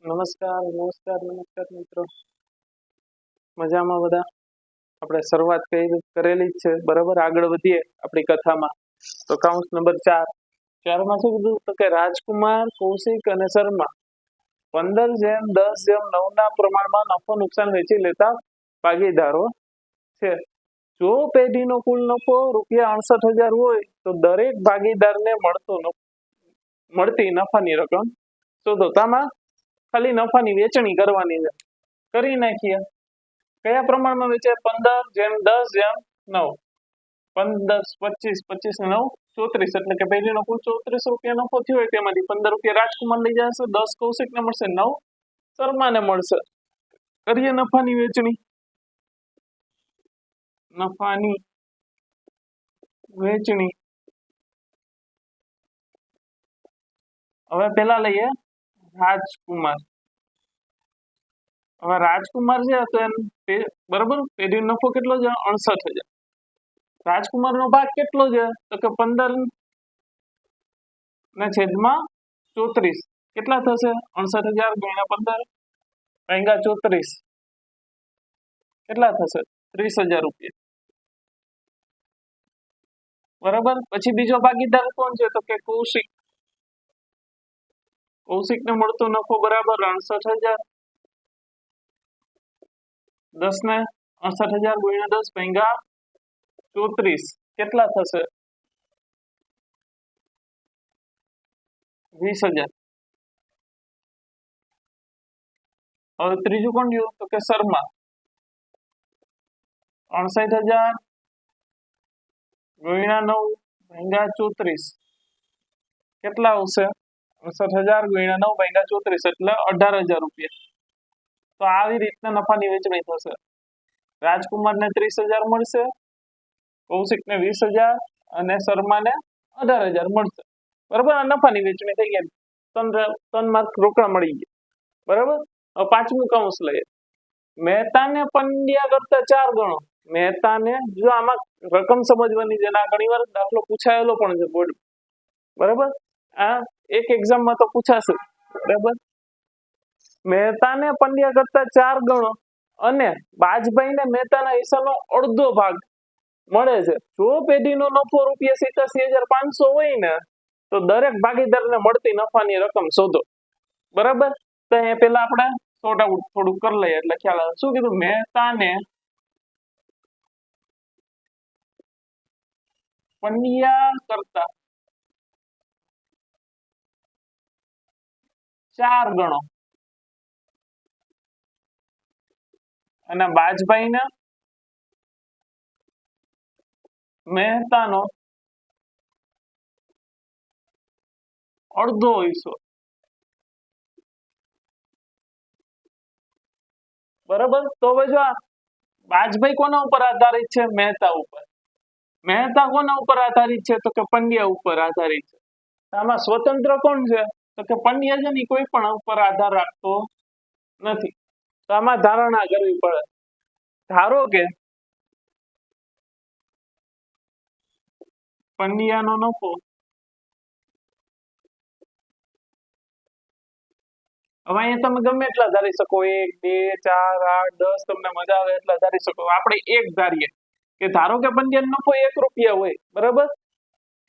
નમસ્કાર નમસ્કાર નમસ્કાર મિત્રો, મજામાં બધા? આપણે શરૂઆત કરેલી જ છે બરાબર. આગળ વધીએ આપણી કથામાં. તો કાઉન્સ નંબર 4 શું કીધું? તો કે રાજકુમાર, કૌશિક અને શર્મા 15:10:9 ના પ્રમાણમાં નફો નુકસાન વેચી લેતા ભાગીદારો છે. જો પેઢીનો કુલ નફો ₹68,000 હોય તો દરેક ભાગીદારને મળતી નફાની રકમ શોધો. તામાં ખાલી નફાની વેચણી કરવાની છે. કરી નાખીએ. કયા પ્રમાણમાં વેચે? 15:10:9. 15, 25, 25 ને 9, 34. એટલે કે પેઢીનો કુલ ₹34 નફો થયો હોય તેમાંથી ₹15 રાજકુમાર લઈ જશે, 10 કૌશિકને મળશે, 9 શર્માને મળશે. કરીએ નફાની વેચણી. નફાની વેચણી. હવે પેલા લઈએ રાજકુમાર. હવે રાજકુમાર છે તો બરાબર, પેઢી નફો કેટલો છે? 68,000. રાજકુમાર નો ભાગ કેટલો છે? તો કે 15/34. કેટલા થશે? 68,000 ગુણ્યા 15 ભાગ્યા 34 કેટલા થશે? ₹30,000. બરાબર. પછી બીજો ભાગીદાર કોણ છે? તો કે કૌશિક. કૌશિકને મળતો નફો બરાબર 68,000. 10 ને 68,000 ગુણ્યા 10 ભાગ્યા 34 કેટલા થશે? 20,000. હવે ત્રીજું કોણ ગયું? તો કે શર્મા. 68,000 ગુણ્યા 9 ભાગ્યા 34 કેટલા આવશે? 68,000 ગુણ્યા 9 ભાગ્યા 34 એટલે ₹18,000. તો આવી રીતના નફાની વેચણી થશે. રાજકુમારને 30,000 મળશે, કૌશિકને 20,000 અને શર્માને 18,000 મળશે. બરાબર. આ નફાની વેચણી થઈ ગઈ. 3 માર્ક રોકડા મળી ગયા. બરાબર. હવે પાંચમું કૌંસ લઈએ. મહેતાને પંડ્યા કરતા 4 ગણો. મહેતાને, જો આમાં રકમ સમજવાની છે. ઘણી વાર દાખલો પૂછાયેલો પણ છે બોર્ડ. બરાબર. આ એક એક્ઝામમાં તો પૂછાશે. બરાબર. મહેતાને પંડ્યા કરતા 4 ગણો અને બાજભાઈને મહેતાના હિસ્સાનો અડધો ભાગ મળે છે. જો પેઢીનો નફો ₹87,500 હોય ને તો દરેક ભાગીદારને મળતી નફાની રકમ શોધો. બરાબર. તો એ પેલા આપણે શોર્ટ આઉટ થોડું કરી લઈએ એટલે ખ્યાલ આવે. શું કીધું? મહેતાને પંડ્યા કરતા 4 ગણો અને બાજભાઈને મહેતાનો અડધો હિસ્સો. બરાબર. તો હવે જો બાજભાઈ કોના ઉપર આધારિત છે? મહેતા ઉપર. મહેતા કોના ઉપર આધારિત છે? તો કે પંડ્યા ઉપર આધારિત છે. આમાં સ્વતંત્ર કોણ છે? તો કે પંડ્યા છે ને કોઈ પણ ઉપર આધાર રાખતો નથી. તો આમાં ધારણા કરવી પડે. ધારો કે પંડ્યાનો નફો હવે અહીંયા તમે ગમે એટલા ધારી શકો. 1, 2, 4, 8, 10 તમને મજા આવે એટલા ધારી શકો. આપણે એક ધારીએ કે ધારો કે પંડ્યાનો નફો ₹1 હોય. બરાબર.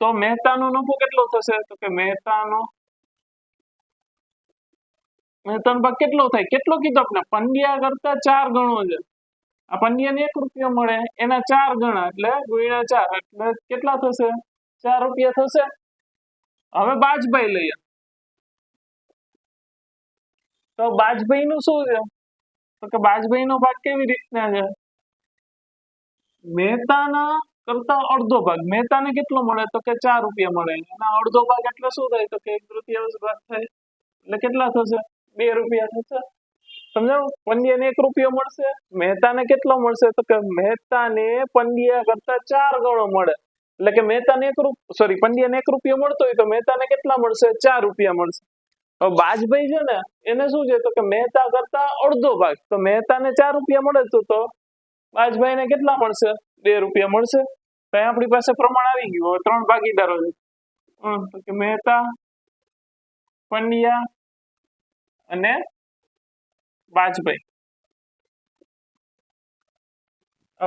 તો મહેતાનો નફો કેટલો થશે? તો કે મહેતાનો ભાગ કેટલો થાય? કેટલો કીધો આપણે? પંડ્યા કરતા 4 ગણો છે. આ પંડ્યાને ₹1 મળે એના 4 ગણા એટલે ગુણ્યા 4 એટલે કેટલા થશે? ₹4 થશે. હવે બાજભાઈ લઈએ. તો બાજભાઈ નું શું છે? તો કે બાજભાઈ નો ભાગ કેવી રીતના છે? મહેતાના કરતા અડધો ભાગ. મહેતાને કેટલો મળે? તો કે ₹4 મળે. એના અડધો ભાગ એટલે શું થાય? તો કે 1/3 ભાગ થાય એટલે કેટલા થશે? ₹2 થશે. સમજાવું? પંડ્યાને ₹1 મળશે, મહેતાને કેટલો મળશે? તો કે મહેતાને પંડ્યા કરતા 4 ગણો મળે. એટલે કે મહેતાને પંડ્યાને ₹1 મળતો હોય તો મહેતાને કેટલા મળશે? ₹4 મળશે. હવે બાજભાઈ છે ને એને શું છે? તો કે મહેતા કરતા અડધો ભાગ. તો મહેતાને ₹4 મળે તો બાજભાઈને કેટલા મળશે? ₹2 મળશે. તો આપણી પાસે પ્રમાણ આવી ગયું. હવે 3 ભાગીદારો છે. તો કે મહેતા, પંડ્યા અને બાજભાઈ.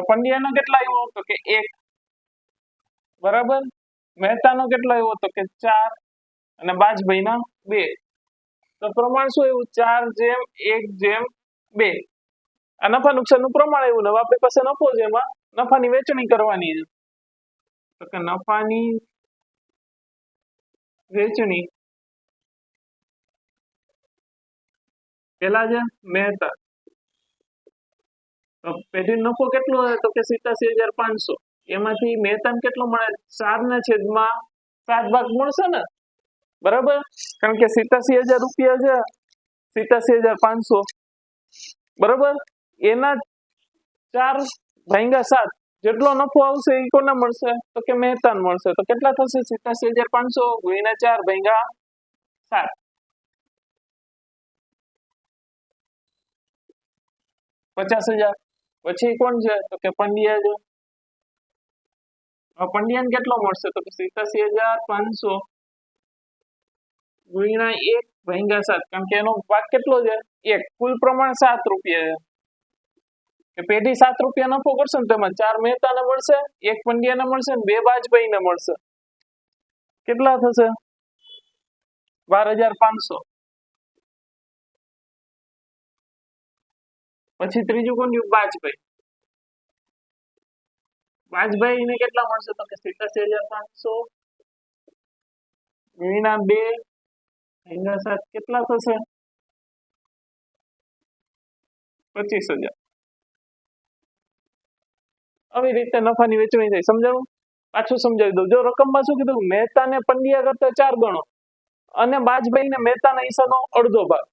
પંડ્યાનો કેટલા આવ્યો તો કે 1, બરાબર. મહેતાનો કેટલો આવ્યો તો કે 4 અને બાજભાઈના 2. તો પ્રમાણ શું આવ્યું? 4:1:2. આ નફા નુકસાનનું પ્રમાણ આવ્યું ને હવે આપણી પાસે નફો છે એમાં નફાની વેચણી કરવાની છે. તો કે નફાની વેચણી પેલા છે મહેતા. તો પેઢી નફો કેટલો હોય તો કે 87,500. એમાંથી મહેતાને કેટલો મળે? 4/7 ભાગ મળશે ને, બરાબર. કારણ કે 87,000 રૂપિયા છે, 87,500, બરાબર. એના 4/7 જેટલો નફો આવશે એ કોને મળશે? તો કે મહેતાને મળશે. તો કેટલા થશે? 87,500 ગુણ્યા 4/7, 50,000. પછી કોણ છે? તો કે પંડ્યા છે. પંડ્યાને કેટલો મળશે? તો કે 87,500 ગુણ્યા 1/7. કારણ કે એનો ભાગ કેટલો છે? 1. કુલ પ્રમાણ 7 રૂપિયા છે. કે પેઢી 7 રૂપિયા નફો કરશે ને તેમાં 4 મહેતાને મળશે, 1 પંડ્યાને મળશે ને 2 બાજભાઈને મળશે. કેટલા થશે? 12,500. પછી ત્રીજું કોણ થયું? બાજભાઈ. બાજભાઈને કેટલા મળશે? તો કે 87,500 ગુણ્યા 2/7 કેટલા થશે? 25,000. આવી રીતે નફાની વેચણી થાય. સમજાણું? પાછું સમજાવી દઉં. જો રકમમાં શું કીધું? મહેતાને પંડ્યા કરતા 4 ગણો અને બાજભાઈને મહેતાના હિસ્સાનો અડધો ભાગ.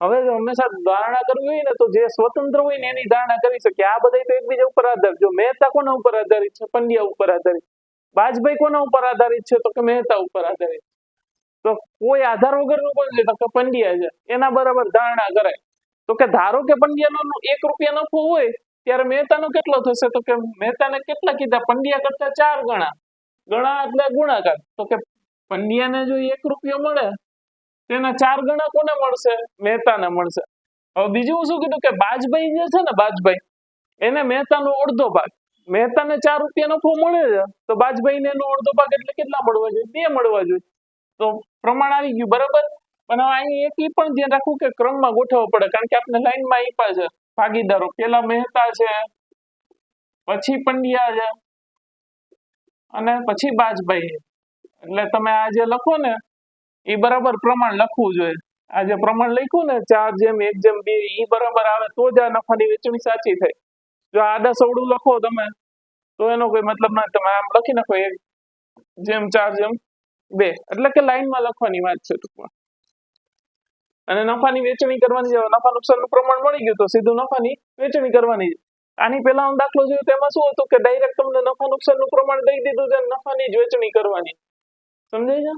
હવે જો હંમેશા ધારણા કરવી હોય ને તો જે સ્વતંત્ર હોય ને એની ધારણા કરી શકીએ. આ બધા તો એકબીજા ઉપર આધારિત. જો મહેતા કોના ઉપર આધારિત છે? પંડ્યા ઉપર આધારિત. બાજભાઈ કોના ઉપર આધારિત છે? તો કે મહેતા ઉપર આધારિત. તો કોઈ આધાર વગરનું કોણ છે? તો કે પંડ્યા છે. એના બરાબર ધારણા કરાય. તો કે ધારો કે પંડ્યાનો 1 રૂપિયા નફો હોય ત્યારે મહેતાનો કેટલો થશે? તો કે મહેતાને કેટલા કીધા? પંડ્યા કરતા 4 ગણા. ગણા એટલે ગુણાકાર. તો કે પંડ્યાને જો 1 રૂપિયો મળે તેના 4 ગણા કોને મળશે? મહેતાને મળશે. હવે બીજું શું કીધું? કે બાજભાઈ જે છે ને, બાજભાઈ એને મહેતાનો અડધો ભાગ. મહેતાને 4 રૂપિયા નફો મળે છે તો બાજભાઈને એનો અડધો ભાગ એટલે કેટલા મળવા જોઈએ? 2 મળવા જોઈએ. તો પ્રમાણ આવી ગયું, બરાબર. પણ હવે અહીં એક ઈ પણ ધ્યાન રાખવું કે ક્રમમાં ગોઠવવો પડે. કારણ કે આપણે લાઈનમાં આપ્યા છે ભાગીદારો. પેલા મહેતા છે, પછી પંડ્યા છે અને પછી બાજભાઈ. એટલે તમે આ જે લખો ને એ બરાબર પ્રમાણ લખવું જોઈએ. આ જે પ્રમાણ લખ્યું ને 4:1:2 એ બરાબર આવે તો જ આ નફાની વેચણી સાચી થાય. જો આડા સવડું લખો તમે તો એનો કોઈ મતલબ ના. તમે આમ લખી નાખો 1:4:2 એટલે કે લાઈનમાં લખવાની વાત છે ટૂંકમાં. અને નફાની વેચણી કરવાની છે. નફા નુકસાનનું પ્રમાણ મળી ગયું તો સીધું નફાની વેચણી કરવાની છે. આની પહેલા દાખલો જોયો તેમાં શું હતું કે ડાયરેક્ટ તમને નફા નુકસાનનું પ્રમાણ દઈ દીધું છે, નફાની જ વેચણી કરવાની. સમજાય છે?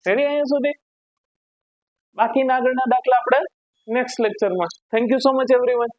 રેડી અહીંયા સુધી? બાકીના આગળના દાખલા આપણે નેક્સ્ટ લેક્ચરમાં. Thank you so much everyone.